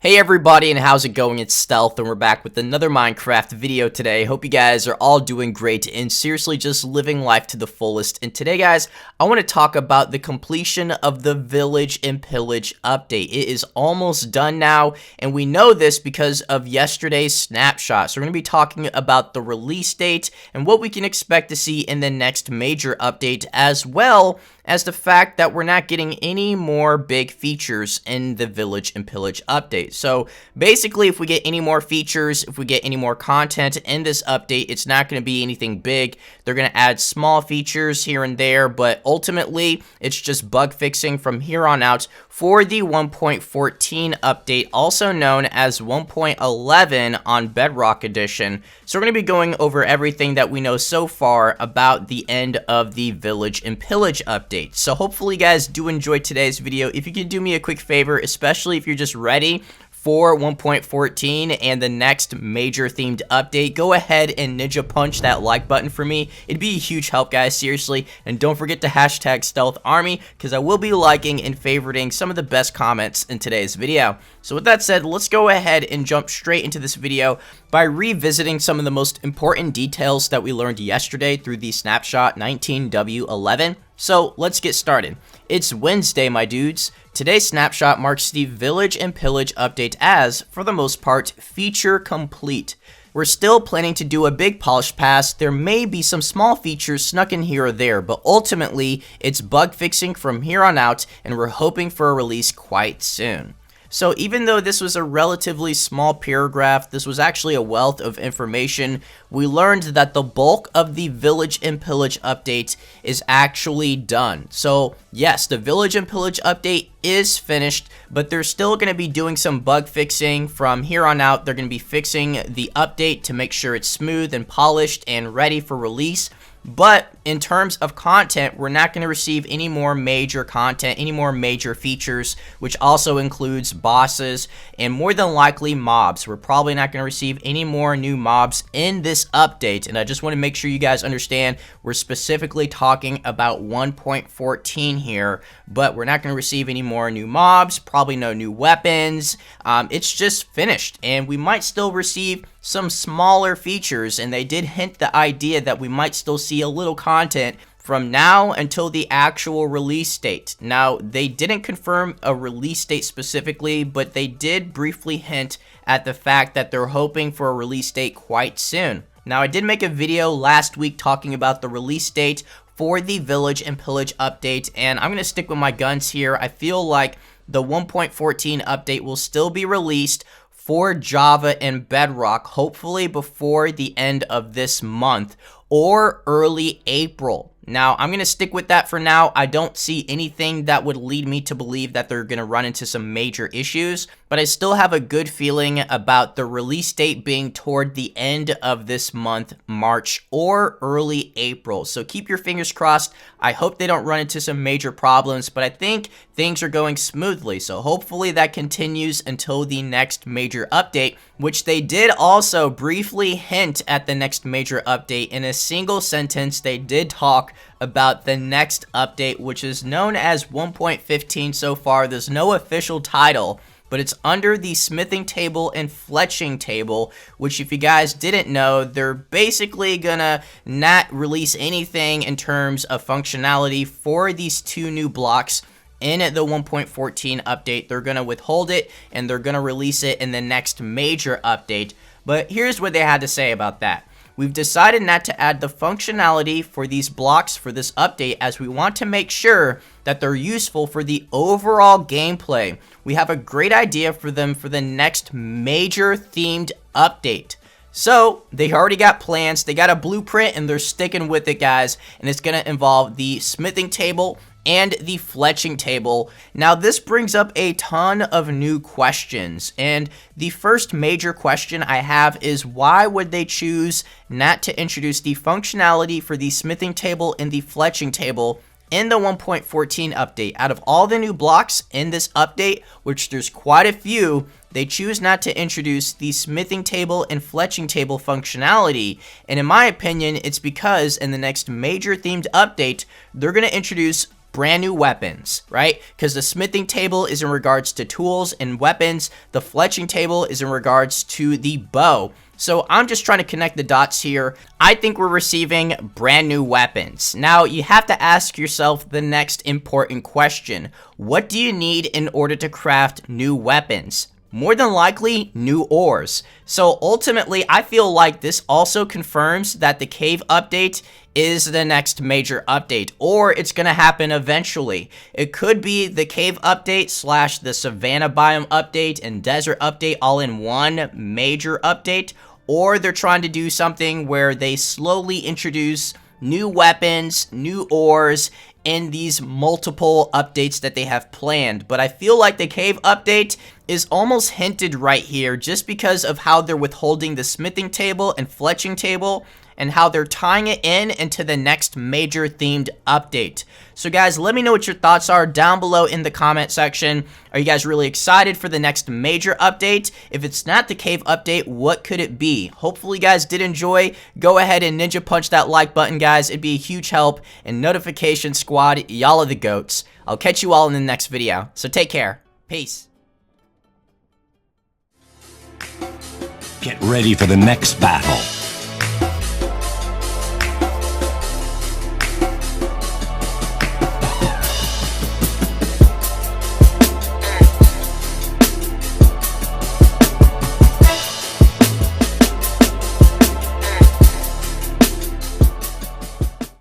Hey everybody, and how's it going? It's Stealth, and we're back with another Minecraft video today. Hope you guys are all doing great and seriously just living life to the fullest. And today, guys, I want to talk about the completion of the Village and Pillage update. It is almost done now, and we know this because of yesterday's snapshot. So we're going to be talking about the release date and what we can expect to see in the next major update, as well as the fact that we're not getting any more big features in the Village and Pillage update. So basically, if we get any more features, if we get any more content in this update, it's not going to be anything big. They're going to add small features here and there, but ultimately, it's just bug fixing from here on out for the 1.14 update, also known as 1.11 on Bedrock Edition. So we're going to be going over everything that we know so far about the end of the Village and Pillage update. So hopefully you guys do enjoy today's video. If you could do me a quick favor, especially if you're just ready for 1.14 and the next major themed update, go ahead and ninja punch that like button for me. It'd be a huge help, guys, seriously. And don't forget to hashtag Stealth Army, because I will be liking and favoriting some of the best comments in today's video. So with that said, let's go ahead and jump straight into this video by revisiting some of the most important details that we learned yesterday through the Snapshot 19W11. So let's get started. It's Wednesday, my dudes. Today's snapshot marks the Village and Pillage update as, for the most part, feature complete. We're still planning to do a big polish pass. There may be some small features snuck in here or there, but ultimately, it's bug fixing from here on out, and we're hoping for a release quite soon. So even though this was a relatively small paragraph, this was actually a wealth of information. We learned that the bulk of the Village and Pillage update is actually done. So yes, the Village and Pillage update is finished, but they're still going to be doing some bug fixing from here on out. They're going to be fixing the update to make sure it's smooth and polished and ready for release. But in terms of content, we're not going to receive any more major content, any more major features, which also includes bosses and more than likely mobs. We're probably not going to receive any more new mobs in this update. And I just want to make sure you guys understand we're specifically talking about 1.14 here, but we're not going to receive any more new mobs, probably no new weapons. It's just finished, and we might still receive some smaller features, and they did hint the idea that we might still see a little content from now until the actual release date. Now, they didn't confirm a release date specifically, but they did briefly hint at the fact that they're hoping for a release date quite soon. Now, I did make a video last week talking about the release date for the Village and Pillage update, and I'm going to stick with my guns here. I feel like the 1.14 update will still be released for Java and Bedrock, hopefully before the end of this month or early April. Now, I'm going to stick with that for now. I don't see anything that would lead me to believe that they're going to run into some major issues, but I still have a good feeling about the release date being toward the end of this month, March, or early April. So keep your fingers crossed. I hope they don't run into some major problems, but I think things are going smoothly. So hopefully that continues until the next major update, which they did also briefly hint at the next major update. In a single sentence, they did talk about the next update, which is known as 1.15 so far. There's no official title, but it's under the smithing table and fletching table, which, if you guys didn't know, they're basically gonna not release anything in terms of functionality for these two new blocks in the 1.14 update. They're gonna withhold it, and they're gonna release it in the next major update. But here's what they had to say about that. We've decided not to add the functionality for these blocks for this update, as we want to make sure that they're useful for the overall gameplay. We have a great idea for them for the next major themed update. So they already got plans, they got a blueprint, and they're sticking with it, guys. And it's going to involve the smithing table and the fletching table. Now, this brings up a ton of new questions, and the first major question I have is, why would they choose not to introduce the functionality for the smithing table and the fletching table in the 1.14 update? Out of all the new blocks in this update, which there's quite a few, they choose not to introduce the smithing table and fletching table functionality. And in my opinion, it's because in the next major themed update, they're going to introduce brand new weapons, right? Because the smithing table is in regards to tools and weapons. The fletching table is in regards to the bow. So I'm just trying to connect the dots here. I think we're receiving brand new weapons. Now, you have to ask yourself the next important question. What do you need in order to craft new weapons? More than likely, new ores. So ultimately, I feel like this also confirms that the cave update is the next major update, or it's gonna happen eventually. It could be the cave update slash the savanna biome update and desert update all in one major update, or they're trying to do something where they slowly introduce new weapons, new ores, in these multiple updates that they have planned. But I feel like the cave update is almost hinted right here just because of how they're withholding the smithing table and fletching table and how they're tying it into the next major themed update. So guys, let me know what your thoughts are down below in the comment section. Are you guys really excited for the next major update? If it's not the cave update, what could it be? Hopefully you guys did enjoy. Go ahead and ninja punch that like button, guys. It'd be a huge help. And notification squad, y'all are the goats. I'll catch you all in the next video. So take care. Peace. Get ready for the next battle.